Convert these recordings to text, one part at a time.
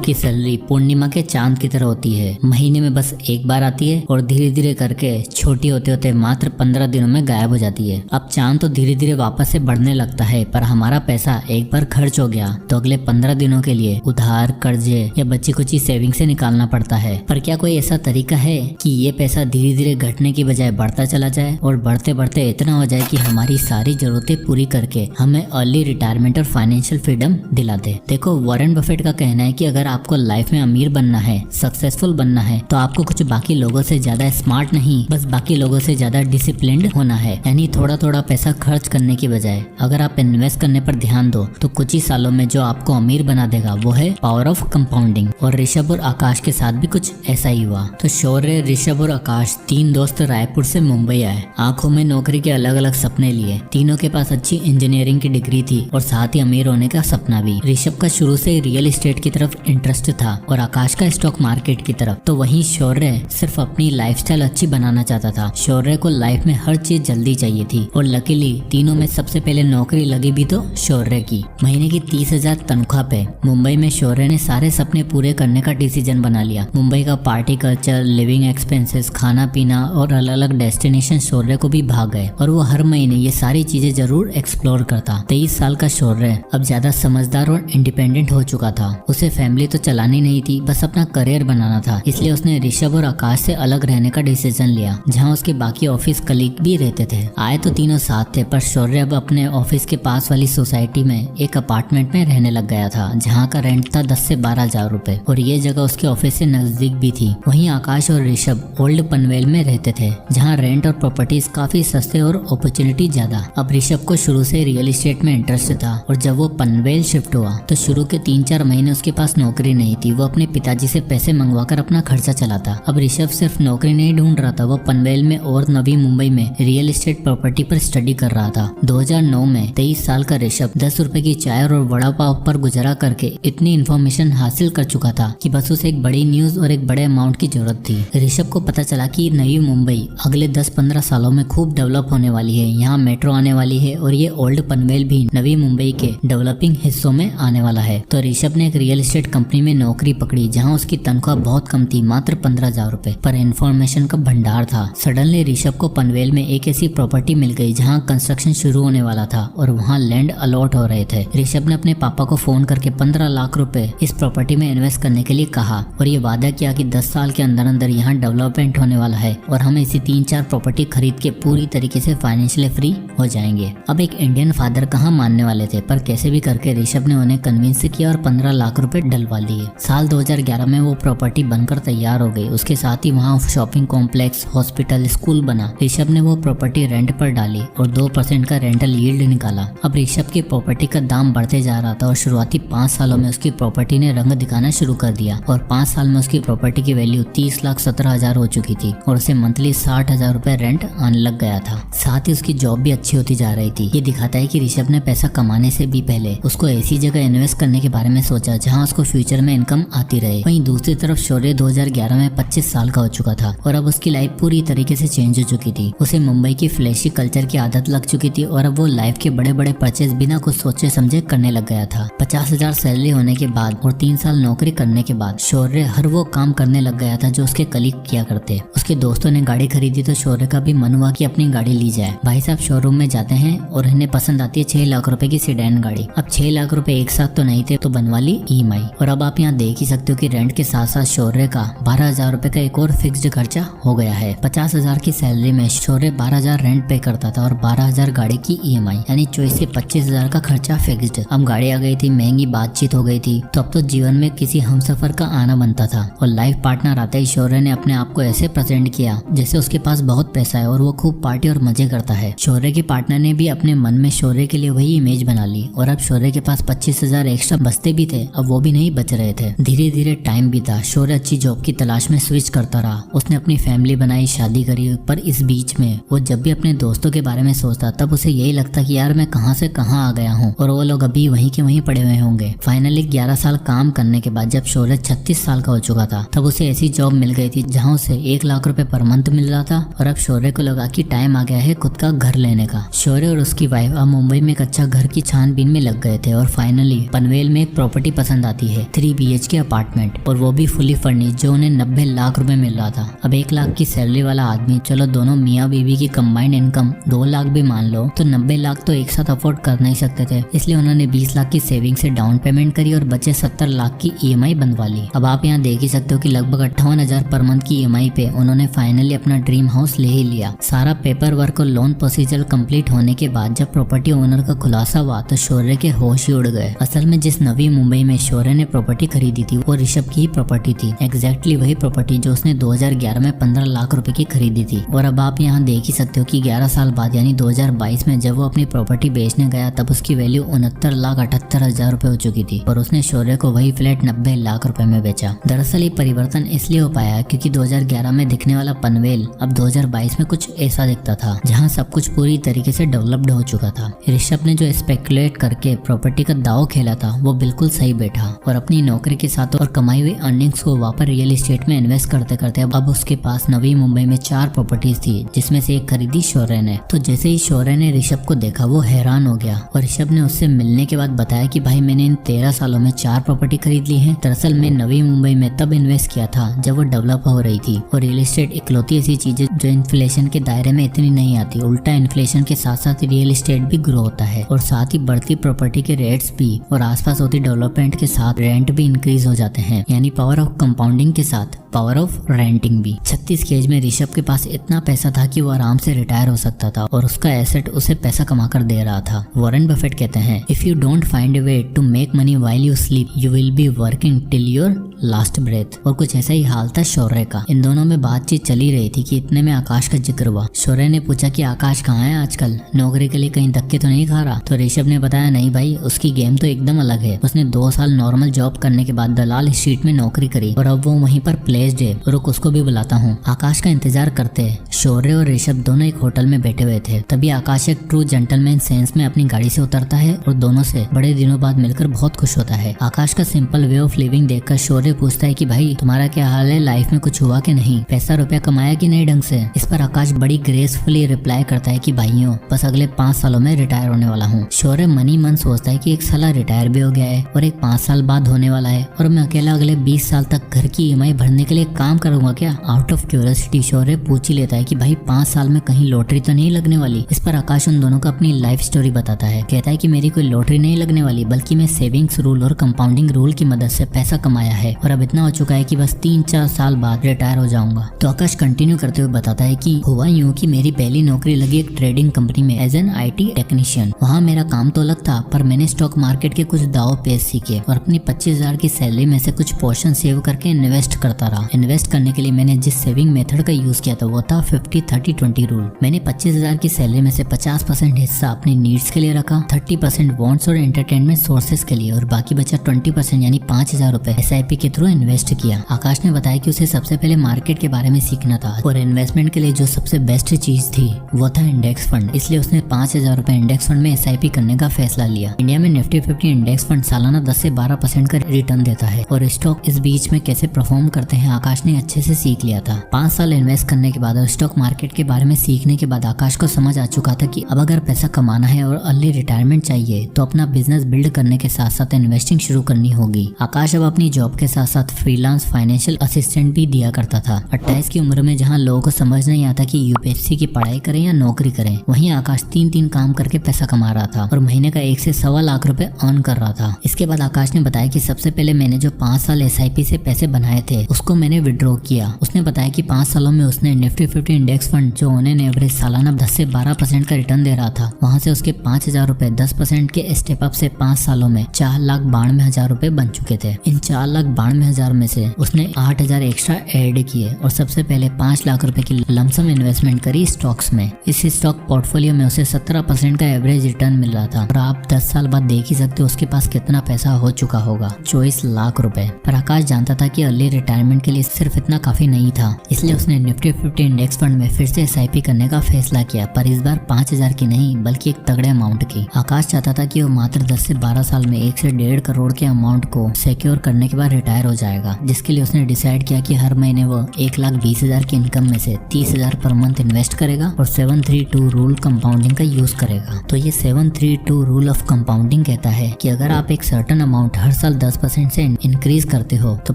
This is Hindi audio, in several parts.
की सैलरी पूर्णिमा के चांद की तरह होती है। महीने में बस एक बार आती है और धीरे धीरे करके छोटी होते होते मात्र 15 दिनों में गायब हो जाती है। अब चांद तो धीरे धीरे वापस से बढ़ने लगता है, पर हमारा पैसा एक बार खर्च हो गया तो अगले 15 दिनों के लिए उधार, कर्जे या बची कुची सेविंग से निकालना पड़ता है। पर क्या कोई ऐसा तरीका है कि ये पैसा धीरे धीरे घटने की बजाय बढ़ता चला जाए और बढ़ते बढ़ते इतना हो जाए कि हमारी सारी जरूरतें पूरी करके हमें अर्ली रिटायरमेंट और फाइनेंशियल फ्रीडम दिला दे। देखो, वॉरेन बफेट का कहना है कि अगर आपको लाइफ में अमीर बनना है, सक्सेसफुल बनना है, तो आपको कुछ बाकी लोगों से ज्यादा स्मार्ट नहीं, बस बाकी लोगों से ज्यादा डिसिप्लिन्ड होना है। यानी थोड़ा थोड़ा पैसा खर्च करने की बजाय अगर आप इन्वेस्ट करने पर ध्यान दो तो कुछ ही सालों में जो आपको अमीर बना देगा वो है पावर ऑफ कंपाउंडिंग। और ऋषभ और आकाश के साथ भी कुछ ऐसा ही हुआ। तो शौर्य, ऋषभ और आकाश तीन दोस्त रायपुर से मुंबई आए। आंखों में नौकरी के अलग अलग सपने लिए। तीनों के पास अच्छी इंजीनियरिंग की डिग्री थी और साथ ही अमीर होने का सपना भी। ऋषभ का शुरू से रियल एस्टेट की तरफ इंटरेस्ट था और आकाश का स्टॉक मार्केट की तरफ। तो वहीं शौर्य सिर्फ अपनी लाइफस्टाइल अच्छी बनाना चाहता था। शौर्य को लाइफ में हर चीज जल्दी चाहिए थी और लकीली तीनों में सबसे पहले नौकरी लगी भी तो शौर्य की। महीने की 30,000 तनख्वाह पे मुंबई में शौर्य ने सारे सपने पूरे करने का डिसीजन बना लिया। मुंबई का पार्टी कल्चर, लिविंग एक्सपेंसेस, खाना पीना और अलग अलग डेस्टिनेशन शौर्य को भी भाग गए और वो हर महीने ये सारी चीजें जरूर एक्सप्लोर करता। 23 साल का शौर्य अब ज्यादा समझदार और इंडिपेंडेंट हो चुका था। उसे फैमिली तो चलानी नहीं थी, बस अपना करियर बनाना था। इसलिए उसने ऋषभ और आकाश से अलग रहने का डिसीजन लिया, जहाँ उसके बाकी ऑफिस कलीग भी रहते थे। आए तो तीनों साथ थे, पर शौर्य अब अपने ऑफिस के पास वाली सोसाइटी में एक अपार्टमेंट में रहने लग गया था, जहाँ का रेंट था 10 से 12,000 रुपए और ये जगह उसके ऑफिस से नजदीक भी थी। वहीं आकाश और ऋषभ ओल्ड पनवेल में रहते थे, जहाँ रेंट और प्रॉपर्टीज काफी सस्ते और अपॉर्चुनिटी ज्यादा। अब ऋषभ को शुरू से रियल एस्टेट में इंटरेस्ट था और जब वो पनवेल शिफ्ट हुआ तो शुरू के 3-4 महीने उसके पास नौकरी नहीं थी। वो अपने पिताजी से पैसे मंगवाकर अपना खर्चा चलाता। अब ऋषभ सिर्फ नौकरी नहीं ढूंढ रहा था, वो पनवेल में और नवी मुंबई में रियल एस्टेट प्रॉपर्टी पर स्टडी कर रहा था। 2009 में 23 साल का ऋषभ 10 रुपए की चाय और वड़ा पाव पर गुजारा करके इतनी इन्फॉर्मेशन हासिल कर चुका था कि बस उसे एक बड़ी न्यूज और एक बड़े अमाउंट की जरूरत थी। ऋषभ को पता चला कि नई मुंबई अगले 10-15 सालों में खूब डेवलप होने वाली है। यहाँ मेट्रो आने वाली है और ये ओल्ड पनवेल भी नवी मुंबई के डेवलपिंग हिस्सों में आने वाला है। तो ऋषभ ने एक रियल एस्टेट कंपनी में नौकरी पकड़ी, जहाँ उसकी तनख्वाह बहुत कम थी, मात्र 15,000 रुपए, पर इन्फॉर्मेशन का भंडार था। सडनली ऋषभ को पनवेल में एक ऐसी प्रॉपर्टी मिल गई जहाँ कंस्ट्रक्शन शुरू होने वाला था और वहाँ लैंड अलॉट हो रहे थे। ऋषभ ने अपने पापा को फोन करके 15 लाख रुपए इस प्रॉपर्टी में इन्वेस्ट करने के लिए कहा और ये वादा किया कि 10 साल के अंदर अंदर यहाँ डेवलपमेंट होने वाला है और हम इसी 3-4 प्रॉपर्टी खरीद के पूरी तरीके से फाइनेंशियली फ्री हो जाएंगे। अब एक इंडियन फादर कहाँ मानने वाले थे, पर कैसे भी करके ऋषभ ने उन्हें कन्विंस किया और 15 लाख रुपए डलवा लिए। साल 2011 में वो प्रॉपर्टी बनकर तैयार हो गई। उसके साथ ही वहाँ शॉपिंग कॉम्प्लेक्स, हॉस्पिटल, स्कूल बना। ऋषभ ने वो प्रॉपर्टी रेंट पर डाली और 2% का रेंटल यील्ड निकाला। अब ऋषभ की प्रॉपर्टी का दाम बढ़ते जा रहा था और शुरुआती 5 सालों में उसकी प्रॉपर्टी ने रंग दिखाना शुरू कर दिया और 5 साल में उसकी प्रॉपर्टी की वैल्यू 30,17,000 हो चुकी थी और उसे मंथली 60,000 रुपए रेंट आने लग गया था। साथ ही उसकी जॉब भी अच्छी होती जा रही थी। ये दिखाता है कि ऋषभ ने पैसा कमाने से भी पहले उसको ऐसी जगह इन्वेस्ट करने के बारे में सोचा जहाँ उसको फ्यूचर में इनकम आती रहे। वहीं दूसरी तरफ शौर्य 2011 में 25 साल का हो चुका था और अब उसकी लाइफ पूरी तरीके से चेंज हो चुकी थी। उसे मुंबई की फ्लैशी कल्चर की आदत लग चुकी थी और अब वो लाइफ के बड़े बड़े परचेज बिना कुछ सोचे समझे करने लग गया था। 50,000 सैलरी होने के बाद और 3 साल नौकरी करने के बाद शौर्य हर वो काम करने लग गया था जो उसके कलीग किया करते। उसके दोस्तों ने गाड़ी खरीदी तो शौर्य का भी मन हुआ कि अपनी गाड़ी ली जाए। भाई साहब शोरूम में जाते हैं और इन्हें पसंद आती है 6 लाख रुपए की सेडान गाड़ी। अब 6 लाख रुपए एक साथ तो नहीं थे, तो बनवा ली EMI। और अब आप यहाँ देख ही सकते हो कि रेंट के साथ साथ शौर्य का 12,000 रुपए का एक और फिक्स्ड खर्चा हो गया है। 50,000 की सैलरी में शौर्य 12,000 रेंट पे करता था और 12,000 गाड़ी की EMI, यानी 24 से 25,000 का खर्चा फिक्स्ड। अब गाड़ी आ गई थी, महंगी बातचीत हो गई थी, तो अब तो जीवन में किसी हमसफर का आना बनता था। और लाइफ पार्टनर आते ही शौर्य ने अपने आप को ऐसे प्रेजेंट किया जैसे उसके पास बहुत पैसा है और वो खूब पार्टी और मजे करता है। शौर्य के पार्टनर ने भी अपने मन में शौर्य के लिए वही इमेज बना ली और अब शौर्य के पास 25,000 एक्स्ट्रा बचते भी थे, अब वो भी नहीं बच रहे थे। धीरे धीरे टाइम बीता। शौर्य अच्छी जॉब की तलाश में स्विच करता रहा। उसने अपनी फैमिली बनाई, शादी करी, पर इस बीच में वो जब भी अपने दोस्तों के बारे में सोचता तब उसे यही लगता कि यार मैं कहां से कहां आ गया हूं और वो लोग अभी वहीं के वहीं पड़े हुए होंगे। फाइनली 11 साल काम करने के बाद जब शौर्य 36 साल का हो चुका था तब उसे ऐसी जॉब मिल गई थी जहां उसे 1 लाख रुपए पर मंथ मिल रहा था और अब शौर्य को लगा कि टाइम आ गया है खुद का घर लेने का। शौर्य और उसकी वाइफ अब मुंबई में एक अच्छा घर की छानबीन में लग गए थे और फाइनली पनवेल में एक प्रॉपर्टी पसंद आती है 3 BHK अपार्टमेंट, और वो भी फुली फर्निश्ड, जो उन्हें 90 लाख रुपए मिल रहा था। अब 1 लाख की सैलरी वाला आदमी, चलो दोनों मियाँ बीवी की कंबाइंड इनकम 2 लाख भी मान लो, तो 90 लाख तो एक साथ अफोर्ड कर नहीं सकते थे। इसलिए उन्होंने 20 लाख की सेविंग से डाउन पेमेंट करी और बचे 70 लाख की EMI बनवा ली। अब आप यहाँ देख ही सकते हो कि लगभग 58,000 पर मंथ की EMI पे उन्होंने फाइनली अपना ड्रीम हाउस ले ही लिया। सारा पेपर वर्क और लोन प्रोसीजर कंप्लीट होने के बाद जब प्रॉपर्टी ओनर का खुलासा हुआ तो शौर्य के होश ही उड़ गए। असल में जिस नवी मुंबई में शौर्य ने प्रॉपर्टी खरीदी थी वो ऋषभ की ही प्रॉपर्टी थी, एग्जैक्टली वही प्रॉपर्टी जो उसने 2011 में 15 लाख रुपए की खरीदी थी। और अब आप यहाँ देख ही सकते हो कि 11 साल बाद यानी 2022 में जब वो अपनी प्रॉपर्टी बेचने गया तब उसकी वैल्यू 69,78,000 रुपए हो चुकी थी और उसने शौर्य को वही फ्लैट 90 लाख रुपए में बेचा। दरअसल ये परिवर्तन इसलिए हो पाया क्योंकि 2011 में दिखने वाला पनवेल अब 2022 में कुछ ऐसा दिखता था, जहाँ सब कुछ पूरी तरीके से डेवलप्ड हो चुका था। ऋषभ ने जो स्पेकुलेट करके प्रॉपर्टी का दाव खेला था वो बिल्कुल सही बैठा और अपनी नौकरी के साथ और कमाई हुई अर्निंग्स को वापस रियल एस्टेट में इन्वेस्ट करते करते अब उसके पास नवी मुंबई में 4 प्रॉपर्टीज थी, जिसमें से एक खरीदी शौर्य ने। तो जैसे ही शौर्य ने ऋषभ को देखा वो हैरान हो गया और ऋषभ ने उससे मिलने के बाद बताया कि भाई मैंने इन 13 सालों में 4 प्रॉपर्टी खरीद ली है। दरअसल मैं नवी मुंबई में तब इन्वेस्ट किया था जब वो डेवलप हो रही थी और रियल एस्टेट इकलौती ऐसी चीज है जो इन्फ्लेशन के दायरे में इतनी नहीं आती। उल्टा इन्फ्लेशन के साथ साथ रियल एस्टेट भी ग्रो होता है और साथ ही बढ़ती प्रॉपर्टी के रेट्स भी और आसपास होती डेवलपमेंट के साथ रेंट भी इंक्रीज हो जाते हैं, यानी पावर ऑफ कंपाउंडिंग के साथ पावर ऑफ रेंटिंग भी। 36 की एज में ऋषभ के पास इतना पैसा था कि वो आराम से रिटायर हो सकता था और उसका एसेट उसे पैसा कमा कर दे रहा था। वॉरेन बफेट कहते हैं, if you don't find a way to make money while you sleep you will be working till your last breath. और कुछ ऐसा ही हाल था शौर्य का। इन दोनों में बातचीत चली रही थी कि इतने में आकाश का जिक्र हुआ। शौर्य ने पूछा कि आकाश कहाँ है आजकल, नौकरी के लिए कहीं धक्के तो नहीं खा रहा? तो ऋषभ ने बताया, नहीं भाई, उसकी गेम तो एकदम अलग है। उसने 2 साल नॉर्मल जॉब करने के बाद दलाल स्ट्रीट में नौकरी करी और अब वो वहीं पर प्लेस्ड है। रुक, उसको भी बुलाता हूँ। आकाश का इंतजार करते शौर्य और ऋषभ दोनों एक होटल में बैठे हुए थे। तभी आकाश एक ट्रू जेंटलमैन सेंस में अपनी गाड़ी से उतरता है और दोनों से बड़े दिनों बाद मिलकर बहुत खुश होता है। आकाश का सिंपल वे ऑफ लिविंग देखकर शौर्य पूछता है कि भाई तुम्हारा क्या हाल है, लाइफ में कुछ हुआ कि नहीं, पैसा रुपया कमाया कि नहीं ढंग से? इस पर आकाश बड़ी ग्रेसफुली रिप्लाई करता है कि भाइयों बस अगले 5 सालों में रिटायर होने वाला हूँ। शौर्य मनी मन सोचता है कि एक साला रिटायर भी हो गया है और एक 5 साल बाद होने वाला है और मैं अकेला अगले 20 साल तक घर की EMI भरने के लिए काम करूंगा क्या? आउट ऑफ क्यूरियोसिटी शौर्य पूछ ही लेता है कि भाई 5 साल में कहीं लॉटरी तो नहीं लगने वाली? इस पर आकाश उन दोनों को अपनी लाइफ स्टोरी बताता है। कहता है कि मेरी कोई लॉटरी नहीं लगने वाली, बल्कि मैं सेविंग्स रूल और कंपाउंडिंग रूल की मदद से पैसा कमाया है और अब इतना हो चुका है कि बस 3-4 साल बाद रिटायर हो जाऊंगा। तो आकाश कंटिन्यू करते हुए बताता है कि हुआ यूं कि मेरी पहली नौकरी लगी एक ट्रेडिंग कंपनी में एज एन IT टेक्नीशियन। वहाँ मेरा काम तो अलग था, पर मैंने स्टॉक मार्केट के कुछ दाव पेश सीखे और अपनी 25,000 की सैलरी में से कुछ पोर्शन सेव करके इन्वेस्ट करता रहा। इन्वेस्ट करने के लिए मैंने जिस सेविंग मेथड का यूज किया था वो था 50-30-20 रूल। मैंने 25,000 की सैलरी में से 50% हिस्सा अपनी नीड्स के लिए रखा, 30% वॉन्ट्स और एंटरटेनमेंट सोर्सेज के लिए और बाकी बचा 20% यानी 5,000 रुपए SIP के थ्रू इन्वेस्ट किया। आकाश ने बताया कि उसे सबसे पहले मार्केट के बारे में सीखना था और इन्वेस्टमेंट के लिए जो सबसे बेस्ट चीज थी वो था इंडेक्स फंड। इसलिए उसने 5,000 रुपए इंडेक्स फंड में SIP करने का फैसला लिया। इंडिया में निफ्टी 50 इंडेक्स फंड सालाना 10 से 12% का रिटर्न देता है और स्टॉक इस बीच में कैसे परफॉर्म करते हैं आकाश ने अच्छे से सीख लिया था। 5 साल इन्वेस्ट करने के बाद और स्टॉक मार्केट के बारे में सीखने के बाद आकाश को समझ आ चुका था कि अब अगर पैसा कमाना है और अर्ली रिटायरमेंट चाहिए तो अपना बिजनेस बिल्ड करने के साथ साथ इन्वेस्टिंग शुरू करनी होगी। आकाश अब अपनी जॉब के साथ साथ फ्रीलांस फाइनेंशियल असिस्टेंट भी दिया करता था। 28 की उम्र में जहां लोगों को समझ नहीं आता कि UPSC की पढ़ाई करें या नौकरी करें, वहीं आकाश 3 काम करके पैसा कमा रहा था और महीने का 1 से सवा लाख रुपए अर्न कर रहा था। इसके बाद आकाश ने बताया कि सबसे पहले मैंने जो 5 साल SIP से पैसे बनाए थे उसको मैंने विड्रॉ किया। उसने बताया कि 5 सालों में उसने निफ्टी 50 इंडेक्स फंड जो ऑन एन एवरेज सालाना 10 से 12% का रिटर्न दे रहा था, वहां से उसके 5,000 रुपए 10% के स्टेप अप से 5 सालों में 4,92,000 रुपए बन चुके थे। इन 4,92,000 में से उसने 8,000 एक्स्ट्रा ऐड किए और सबसे पहले 5 लाख रुपए की लमसम इन्वेस्टमेंट करी स्टॉक्स में। इस स्टॉक पोर्टफोलियो में उसे 17% का एवरेज रिटर्न मिल रहा था और आप 10 साल बाद देख ही सकते हो उसके पास कितना पैसा हो चुका होगा, 24 लाख रुपए। पर आकाश जानता था कि अर्ली रिटायरमेंट के लिए सिर्फ इतना काफी नहीं था, इसलिए उसने निफ्टी 50 इंडेक्स फंड में फिर से SIP करने का फैसला किया, पर इस बार 5,000 की नहीं बल्कि एक तगड़े अमाउंट की। आकाश चाहता था कि वो मात्र 10 से 12 साल में 1 से 1.5 करोड़ के अमाउंट को सिक्योर करने के बाद रिटायर हो जाएगा, जिसके लिए उसने डिसाइड किया कि हर महीने वो 1,20,000 की इनकम में से 30,000 पर मंथ इन्वेस्ट करेगा और 732 रूल कंपाउंडिंग का यूज करेगा। तो ये 732 रूल ऑफ कंपाउंडिंग कहता है कि अगर आप एक सर्टेन अमाउंट हर साल 10% से इंक्रीज करते हो तो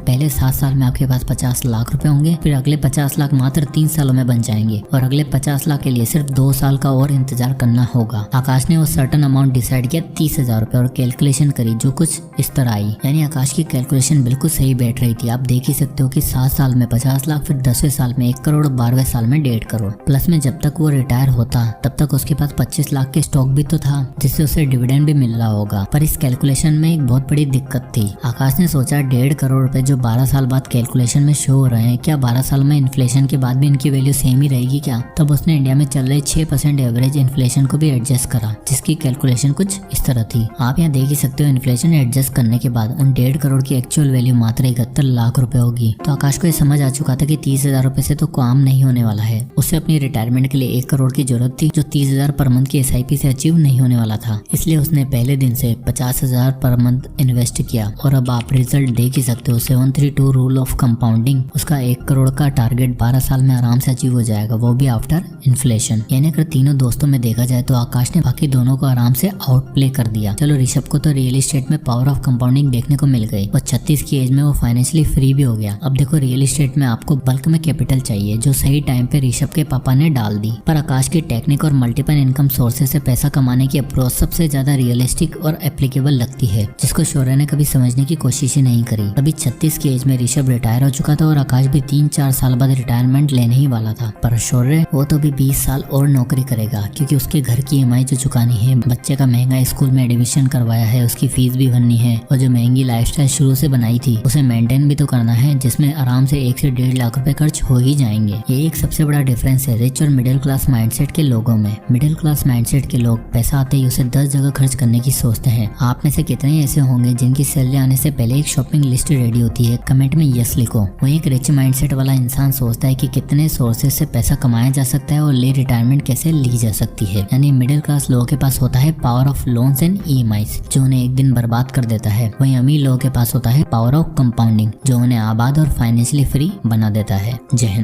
पहले 7 साल में आपके पास 50 लाख रुपए होंगे, फिर अगले 50 लाख मात्र 3 सालों में बन जाएंगे और अगले 50 लाख के लिए सिर्फ 2 साल का और इंतजार करना होगा। आकाश ने वो सर्टेन अमाउंट डिसाइड किया 30,000 रुपए और कैलकुलेशन करी जो कुछ इस तरह आई। यानी आकाश की कैलकुलेशन बिल्कुल सही बैठ रही थी। आप देख ही सकते हो कि 7 साल में 50 लाख, फिर 10वें साल में 1 करोड़, 12वें साल में 1.5 करोड़। प्लस में जब तक वो रिटायर होता तब तक उसके पास 25 लाख के स्टॉक भी तो था जिससे उसे डिविडेंड भी मिल रहा होगा। पर इस कैलकुलेशन में एक बहुत बड़ी दिक्कत थी। आकाश ने सोचा 1.5 करोड़ रुपए जो 12 साल बाद कैलकुलेशन में शो हो रहे हैं, क्या 12 साल में इन्फ्लेशन के बाद भी इनकी वैल्यू सेम ही रहेगी क्या? तब उसने इंडिया में चल रही 6% एवरेज इन्फ्लेशन को भी एडजस्ट करा जिसकी कैलकुलेशन कुछ इस तरह थी। आप यहाँ देख ही सकते हो इन्फ्लेशन एडजस्ट करने के बाद उन 1.5 करोड़ की एक्चुअल वैल्यू मात्र 71 लाख रुपए होगी। तो आकाश को ये समझ आ चुका था कि 30,000 रुपए से तो काम नहीं होने वाला है। उसे अपनी रिटायरमेंट के लिए 1 करोड़ की जरूरत थी जो 30,000 पर मंथ की SIP से अचीव नहीं होने वाला था। इसलिए उसने पहले दिन से 50,000 पर मंथ इन्वेस्ट किया और अब आप रिजल्ट देख ही सकते हो। 732 रूल ऑफ कंपाउंडिंग, उसका 1 करोड़ का टारगेट 12 साल में आराम से अचीव हो जाएगा, वो भी आफ्टर इन्फ्लेशन। यानी अगर तीनों दोस्तों में देखा जाए तो आकाश ने बाकी दोनों को आराम से आउट प्ले कर दिया। चलो ऋषभ को तो रियल एस्टेट में पावर ऑफ कंपाउंडिंग देखने को मिल गई और 36 की एज में वो फाइनेंशियली फ्री भी हो गया। अब देखो रियल एस्टेट में आपको बल्क में कैपिटल चाहिए जो सही टाइम पे ऋषभ के पापा ने डाल दी। पर आकाश की टेक्निक और मल्टीपल इनकम सोर्सेज से पैसा कमाने की अप्रोच सबसे ज्यादा रियलिस्टिक और एप्लीकेबल लगती है, जिसको शौर्य ने कभी समझने की कोशिश ही नहीं करी। अभी 36 की एज में ऋषभ रिटायर हो चुका था और आकाश भी 3-4 साल बाद रिटायरमेंट लेने ही वाला था। पर शौर्य वो तो भी 20 साल और नौकरी करेगा क्योंकि उसके घर की EMI जो चुकानी है, बच्चे का महंगा स्कूल में एडमिशन करवाया है, उसकी फीस भी भरनी है और जो महंगी लाइफस्टाइल शुरू से बनाई थी उसे मेंटेन भी तो करना है, जिसमें आराम से 1 से 1.5 लाख रुपए खर्च हो ही जाएंगे। ये एक सबसे बड़ा डिफरेंस है रिच और मिडिल क्लास माइंडसेट के लोगों में। मिडिल क्लास माइंडसेट के लोग पैसा आते ही उसे 10 जगह खर्च करने की सोचते हैं। आप में से कितने ऐसे होंगे जिनकी सैलरी आने से पहले एक शॉपिंग लिस्ट रेडी होती है? कमेंट में यस लिखो। वही एक रिच माइंडसेट वाला इंसान सोचता है कि कितने सोर्सेज से पैसा कमाया जा सकता है और ले रिटायरमेंट कैसे ली जा सकती है। यानी मिडिल क्लास लोगों के पास होता है power of loans and EMIs जो उन्हें एक दिन बर्बाद कर देता है। वहीं अमीर लोगों के पास होता है पावर ऑफ कंपाउंडिंग जो उन्हें आबाद और फाइनेंशियली फ्री बना देता है। जय हिंद।